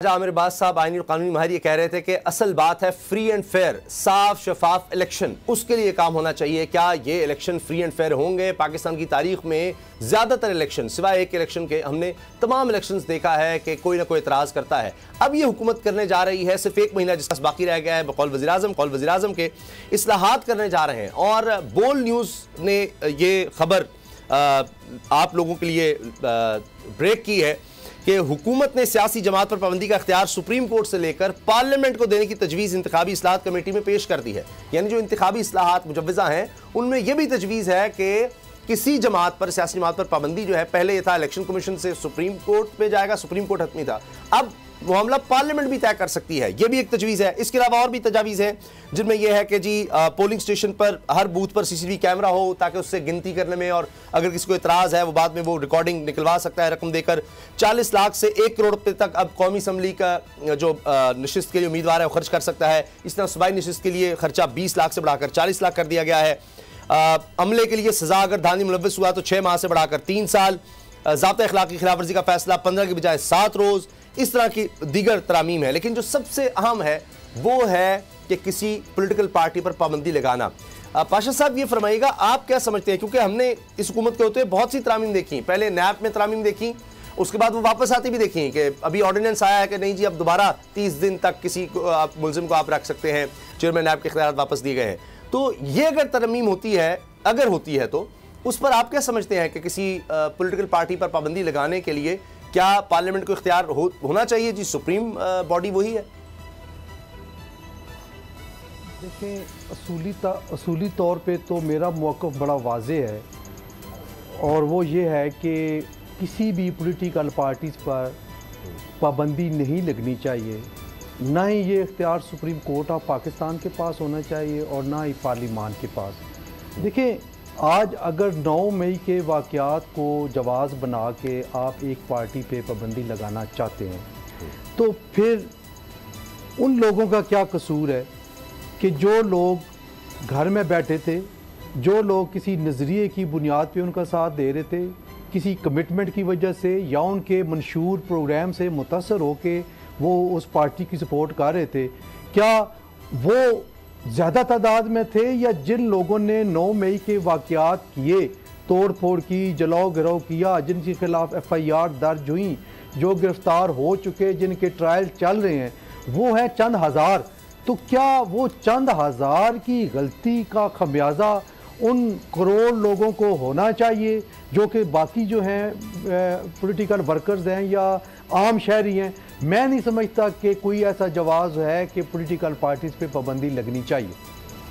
आमिर अब्बास साहब आईनी और कानूनी माहिर ये कह रहे थे कि असल बात है फ्री एंड फेयर, साफ शफाफ इलेक्शन, उसके लिए काम होना चाहिए। क्या ये इलेक्शन फ्री एंड फेयर होंगे? पाकिस्तान की तारीख में ज्यादातर इलेक्शन सिवाय एक इलेक्शन के हमने तमाम इलेक्शंस देखा है कि कोई ना कोई इतराज करता है। अब ये हुकूमत करने जा रही है, सिर्फ एक महीना जिसका बाकी रह गया है, बकौल वज़ीर-ए-आज़म के इस्लाहात करने जा रहे हैं। और बोल न्यूज़ ने ये खबर आप लोगों के लिए ब्रेक की है कि हुकूमत ने सियासी जमात पर पाबंदी का इख्तियार सुप्रीम कोर्ट से लेकर पार्लियामेंट को देने की तजवीज़ इंतखाबी इस्लाहात कमेटी में पेश कर दी है। यानी जो इंतखाबी इस्लाहात मुजव्वज़ा हैं उनमें यह भी तजवीज़ है कि किसी जमात पर, सियासी जमात पर पाबंदी जो है, पहले यह था इलेक्शन कमीशन से सुप्रीम कोर्ट में जाएगा, सुप्रीम कोर्ट हतमी था, अब मामला पार्लियामेंट भी तय कर सकती है। यह भी एक तजवीज़ है। इसके अलावा और भी तजावीज़ हैं जिनमें यह है कि जी पोलिंग स्टेशन पर हर बूथ पर CCTV कैमरा हो ताकि उससे गिनती करने में, और अगर किसी को इतराज़ है वो बाद में वो रिकॉर्डिंग निकलवा सकता है रकम देकर। 40 लाख से 1 करोड़ रुपये तक अब कौमी असम्बली का जो नशिस्त के लिए उम्मीदवार है वो खर्च कर सकता है। इस तरह सूबाई नशिस्त के लिए खर्चा 20 लाख से बढ़ाकर 40 लाख कर दिया गया है। अमले के लिए सज़ा अगर धांधली मुलव्वस हुआ तो 6 माह से बढ़ाकर 3 साल। ज़ाब्ता अखलाक़ की खिलाफवर्जी का फैसला 15 की बजाय 7 रोज़। इस तरह की दीगर तरामीम है। लेकिन जो सबसे अहम है वो है कि किसी पॉलिटिकल पार्टी पर पाबंदी लगाना। पाशा साहब ये फरमाइएगा, आप क्या समझते हैं? क्योंकि हमने इस हुकूमत के होते हुए बहुत सी तरामीम देखी, पहले नैब में तरामीम देखी, उसके बाद वो वापस आती भी देखी कि अभी ऑर्डिनेंस आया है कि नहीं जी अब दोबारा 30 दिन तक किसी को आप मुलजिम को आप रख सकते हैं, चेयरमैन नैब के इख्तियार वापस दिए गए हैं। तो ये अगर तरमीम होती है, अगर होती है, तो उस पर आप क्या समझते हैं कि किसी पॉलिटिकल पार्टी पर पाबंदी लगाने के लिए क्या पार्लियामेंट को इख्तियार होना चाहिए? जी सुप्रीम बॉडी वही है। देखें, असूली तौर पे तो मेरा मौक़िफ़ बड़ा वाज़ेह है, और वो ये है कि किसी भी पॉलिटिकल पार्टीज़ पर पाबंदी नहीं लगनी चाहिए। ना ही ये इख्तियार सुप्रीम कोर्ट ऑफ पाकिस्तान के पास होना चाहिए और ना ही पार्लियामान के पास। देखें, आज अगर 9 मई के वाक़यात को जवाज़ बना के आप एक पार्टी पे पाबंदी लगाना चाहते हैं तो फिर उन लोगों का क्या कसूर है कि जो लोग घर में बैठे थे, जो लोग किसी नज़रिए की बुनियाद पे उनका साथ दे रहे थे, किसी कमिटमेंट की वजह से या उनके मंशूर प्रोग्राम से मुतासर होके वो उस पार्टी की सपोर्ट कर रहे थे, क्या वो ज़्यादा तादाद में थे या जिन लोगों ने 9 मई के वाक़यात किए, तोड़ फोड़ की, जलाओ गिराव किया, जिनके खिलाफ FIR दर्ज हुई, जो गिरफ्तार हो चुके, जिनके ट्रायल चल रहे हैं, वो है चंद हज़ार। तो क्या वो चंद हज़ार की गलती का खमियाजा उन करोड़ लोगों को होना चाहिए जो कि बाकी जो हैं पॉलिटिकल वर्कर्स हैं या आम शहरी हैं? मैं नहीं समझता कि कोई ऐसा जवाज़ है कि पॉलिटिकल पार्टीज़ पे पाबंदी लगनी चाहिए।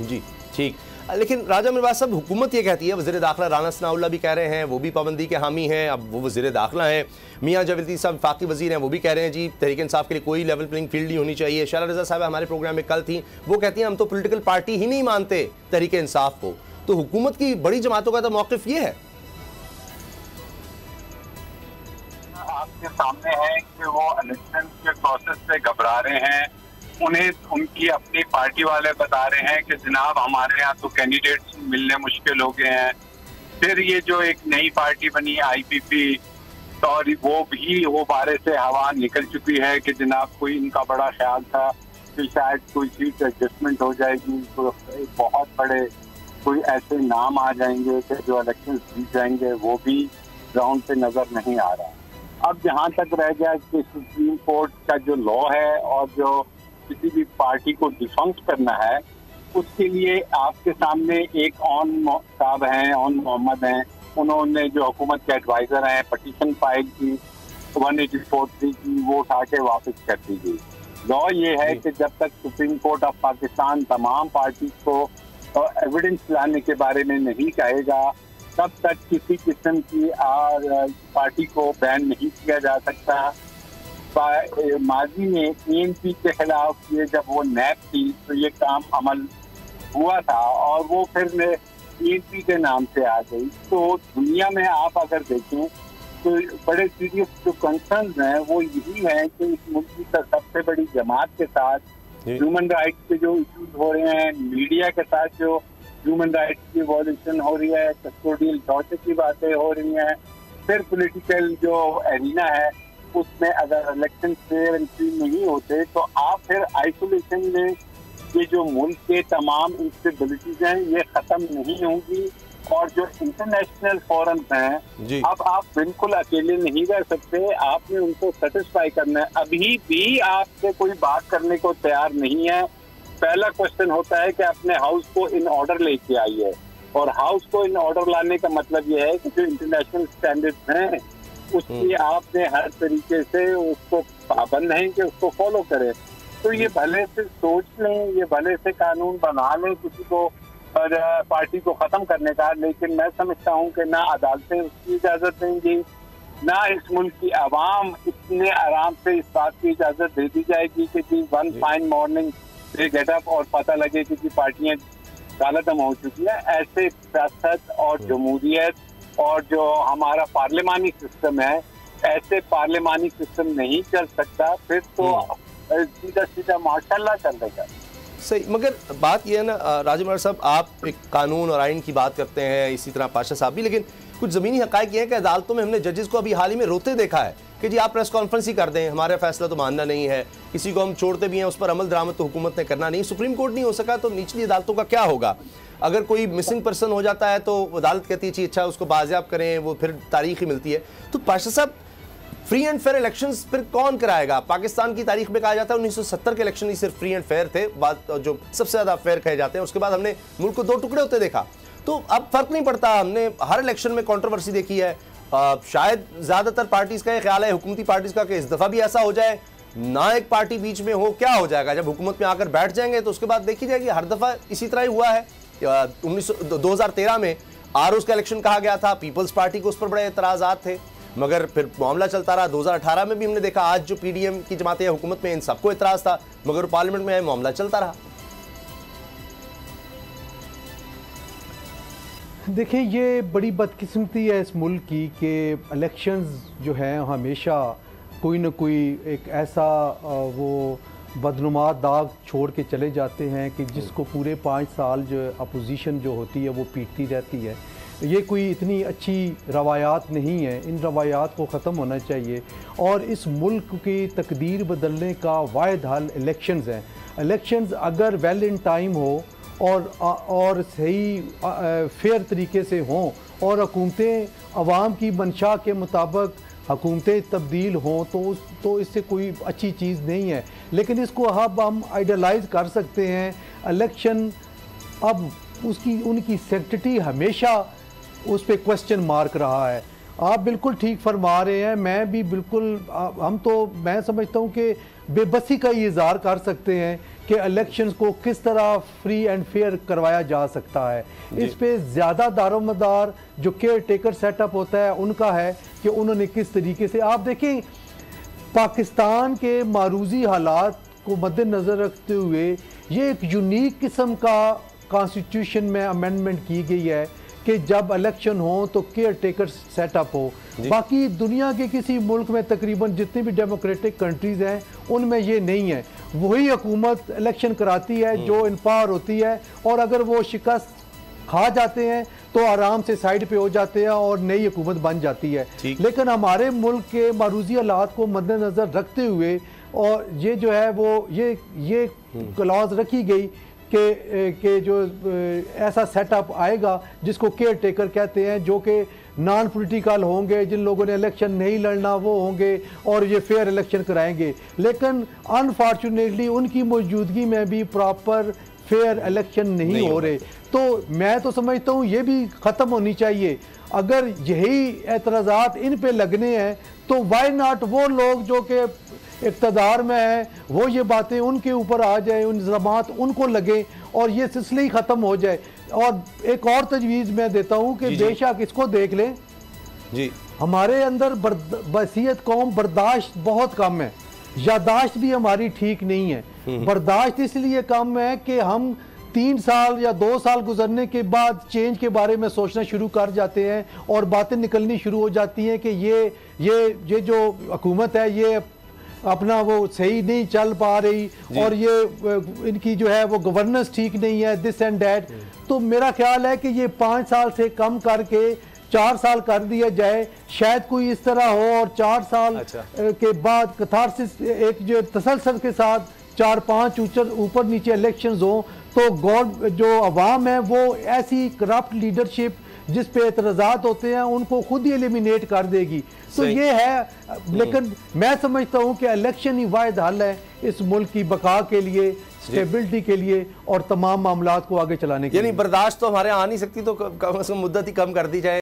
जी ठीक, लेकिन राजा आमिर अब्बास साहब, हुकूमत ये कहती है, वज़ीर दाखिला राना सनाउल्लाह भी कह रहे हैं, वो भी पाबंदी के हामी हैं। अब वो वज़ीर दाखिला हैं, मियाँ जावेद साहब वफाकी वज़ीर हैं, वो भी कह रहे हैं जी तहरीक इंसाफ के लिए कोई लेवल प्लेइंग फील्ड नहीं होनी चाहिए। शरा रज़ा साहब हमारे प्रोग्राम में कल थी, वो कहती हैं हम तो पॉलिटिकल पार्टी ही नहीं मानते तहरीक इंसाफ को। तो हुकूमत की बड़ी जमातों का तो मौक़िफ़ ये है आपके सामने है कि वो इलेक्शन के प्रोसेस से घबरा रहे हैं। उन्हें उनकी अपनी पार्टी वाले बता रहे हैं कि जनाब हमारे यहाँ तो कैंडिडेट्स मिलने मुश्किल हो गए हैं। फिर ये जो एक नई पार्टी बनी IPP, और वो बारे से हवा निकल चुकी है कि जनाब कोई इनका बड़ा ख्याल था कि शायद कोई सीट एडजस्टमेंट हो जाएगी, तो बहुत बड़े कोई ऐसे नाम आ जाएंगे कि जो इलेक्शन जीत जाएंगे, वो भी ग्राउंड पे नजर नहीं आ रहा। अब जहाँ तक रह गया कि सुप्रीम कोर्ट का जो लॉ है और जो किसी भी पार्टी को डिफंक्ट करना है, उसके लिए आपके सामने एक ऑन साहब हैं, ऑन मोहम्मद हैं, उन्होंने जो हुकूमत के एडवाइजर हैं, पटिशन फाइल की 184(3) की, वो उठा के वापस कर दी गई। लॉ ये है कि जब तक सुप्रीम कोर्ट ऑफ पाकिस्तान तमाम पार्टी को एविडेंस लाने के बारे में नहीं कहेगा, तब तक किसी किस्म की पार्टी को बैन नहीं किया जा सकता। माजी में ANP के खिलाफ ये जब वो नैब थी तो ये काम अमल हुआ था और वो फिर ANP के नाम से आ गई। तो दुनिया में आप अगर देखें तो बड़े सीरियस जो कंसर्न्स हैं वो यही है कि इस मुल्क की सबसे बड़ी जमात के साथ ह्यूमन राइट्स के जो इश्यूज हो रहे हैं, मीडिया के साथ जो ह्यूमन राइट्स की वॉल्यूशन हो रही है, कस्टोडियल टॉर्चर की बातें हो रही हैं, फिर पॉलिटिकल जो एरिना है उसमें अगर इलेक्शन फेयर एंड फ्री नहीं होते तो आप फिर आइसोलेशन में ये जो मुल्क के तमाम इंस्टेबिलिटीज हैं ये खत्म नहीं होंगी। और जो इंटरनेशनल फोरम्स हैं अब आप बिल्कुल अकेले नहीं रह सकते, आपने उनको सेटिस्फाई करना है। अभी भी आपसे कोई बात करने को तैयार नहीं है। पहला क्वेश्चन होता है कि अपने हाउस को इन ऑर्डर लेके आइए, और हाउस को इन ऑर्डर लाने का मतलब ये है कि जो इंटरनेशनल स्टैंडर्ड्स हैं उसकी आपने हर तरीके से उसको पाबंद है कि उसको फॉलो करें। तो ये भले से सोच लें, ये भले से कानून बना लें किसी को और पार्टी को खत्म करने का, लेकिन मैं समझता हूँ कि ना अदालतें उसकी इजाजत देंगी, ना इस मुल्क की आवाम इतने आराम से इस बात की इजाजत दे दी जाएगी कि जी one fine morning they get up और पता लगे कि पार्टियां कालादम हो चुकी है। ऐसे सियासत और जमहूरियत और जो हमारा पार्लिमानी सिस्टम है, ऐसे पार्लिमानी सिस्टम नहीं चल सकता। फिर तो सीधा सीधा माशाल्लाह चल देगा। सही, मगर बात यह है ना राजू मरार साहब, आप एक कानून और आइन की बात करते हैं, इसी तरह पाशा साहब भी, लेकिन कुछ ज़मीनी हक़ाइक़ ये है कि अदालतों में हमने जजेस को अभी हाल ही में रोते देखा है कि जी आप प्रेस कॉन्फ्रेंस ही कर दें, हमारा फैसला तो मानना नहीं है, किसी को हम छोड़ते भी हैं उस पर अमल दरामद तो हुकूमत ने करना नहीं। सुप्रीम कोर्ट नहीं हो सका तो निचली अदालतों का क्या होगा? अगर कोई मिसिंग पर्सन हो जाता है तो अदालत कहती है जी अच्छा उसको बाजियाब करें, वो फिर तारीख ही मिलती है। तो पाशा साहब, फ्री एंड फेयर इलेक्शंस फिर कौन कराएगा? पाकिस्तान की तारीख में कहा जाता है 1970 के इलेक्शन ही सिर्फ फ्री एंड फेयर थे, जो सबसे ज़्यादा फेयर कहे जाते हैं। उसके बाद हमने मुल्क को दो टुकड़े होते देखा, तो अब फर्क नहीं पड़ता। हमने हर इलेक्शन में कंट्रोवर्सी देखी है। शायद ज़्यादातर पार्टीज़ का ये ख्याल है, हुकूमती पार्टीज़ का, कि इस दफ़ा भी ऐसा हो जाए ना, एक पार्टी बीच में हो, क्या हो जाएगा जब हुकूमत में आकर बैठ जाएंगे तो उसके बाद देखी जाएगी। हर दफ़ा इसी तरह ही हुआ है। 2013 में आरओस का इलेक्शन कहा गया था, पीपल्स पार्टी को उस पर बड़े एतराज़ात थे, मगर फिर मामला चलता रहा। 2018 में भी हमने देखा, आज जो पीडीएम की जमातें हुकूमत में, इन सबको एतराज़ था, मगर पार्लियामेंट में मामला चलता रहा। देखिए, ये बड़ी बदकिस्मती है इस मुल्क की कि इलेक्शंस जो हैं हमेशा कोई ना कोई एक ऐसा वो बदनुमा दाग छोड़ के चले जाते हैं कि जिसको पूरे 5 साल जो अपोजिशन जो होती है वो पीटती रहती है। ये कोई इतनी अच्छी रवायात नहीं है, इन रवायात को ख़त्म होना चाहिए। और इस मुल्क की तकदीर बदलने का वाहिद हल इलेक्शंस हैं। इलेक्शंस अगर वेल इन टाइम हो और सही फेयर तरीके से हों और हुकूमतें अवाम की मंशा के मुताबिक हुकूमतें तब्दील हों तो इससे कोई अच्छी चीज़ नहीं है। लेकिन इसको अब हम आइडियलाइज कर सकते हैं। इलेक्शन अब उनकी सेक्रेटरी हमेशा उस पर क्वेश्चन मार्क रहा है। आप बिल्कुल ठीक फरमा रहे हैं, मैं भी बिल्कुल मैं समझता हूँ कि बेबसी का ये इज़हार कर सकते हैं कि इलेक्शंस को किस तरह फ्री एंड फेयर करवाया जा सकता है। इस पे ज़्यादा दारोमदार जो केयर टेकर सेटअप होता है उनका है कि उन्होंने किस तरीके से, आप देखें पाकिस्तान के मारूजी हालात को मद्देनज़र रखते हुए ये एक यूनिक किस्म का कॉन्स्टिट्यूशन में अमेंडमेंट की गई है कि जब इलेक्शन हो तो केयर टेकर सेटअप हो। बाकी दुनिया के किसी मुल्क में तकरीबन जितनी भी डेमोक्रेटिक कंट्रीज़ हैं उनमें ये नहीं है। वही हुकूमत इलेक्शन कराती है जो इन पावर होती है, और अगर वो शिकस्त खा जाते हैं तो आराम से साइड पे हो जाते हैं और नई हुकूमत बन जाती है। लेकिन हमारे मुल्क के मारूजी हालात को मद्देनज़र रखते हुए और ये जो है वो ये क्लॉज रखी गई कि जो ऐसा सेटअप आएगा जिसको केयर टेकर कहते हैं, जो कि नॉन पॉलिटिकल होंगे, जिन लोगों ने इलेक्शन नहीं लड़ना वो होंगे और ये फेयर इलेक्शन कराएंगे। लेकिन अनफॉर्चुनेटली उनकी मौजूदगी में भी प्रॉपर फेयर इलेक्शन नहीं हो रहे। तो मैं तो समझता हूँ ये भी ख़त्म होनी चाहिए। अगर यही एतराज़ात इन पे लगने हैं तो वाई नॉट वो लोग जो कि इक़्तिदार में है वो ये बातें उनके ऊपर आ जाए, उन इल्ज़ामात उनको लगे और ये सिलसिला ही ख़त्म हो जाए। और एक और तजवीज़ मैं देता हूँ कि बेशक इसको देख लें जी, हमारे अंदर बसीयत कौम बर्दाश्त बहुत कम है, यादाश्त भी हमारी ठीक नहीं है। बर्दाश्त इसलिए कम है कि हम 3 साल या 2 साल गुजरने के बाद चेंज के बारे में सोचना शुरू कर जाते हैं और बातें निकलनी शुरू हो जाती हैं कि ये जो हुकूमत है ये अपना वो सही नहीं चल पा रही और ये इनकी जो है वो गवर्नेंस ठीक नहीं है, दिस एंड दैट। तो मेरा ख्याल है कि ये 5 साल से कम करके 4 साल कर दिया जाए, शायद कोई इस तरह हो और 4 साल के बाद कथारसिस एक जो तसलसल के साथ 4-5 ऊपर नीचे इलेक्शंस हो तो जो अवाम है वो ऐसी करप्ट लीडरशिप जिस पे एतराज़ात होते हैं उनको खुद ही एलिमिनेट कर देगी। तो ये है, लेकिन मैं समझता हूँ कि इलेक्शन ही वाहिद हल है इस मुल्क की बका के लिए, स्टेबिलिटी के लिए और तमाम मामलात को आगे चलाने के लिए। यानी बर्दाश्त तो हमारे आ नहीं सकती, तो कम से कम मुद्दत ही कम कर दी जाए।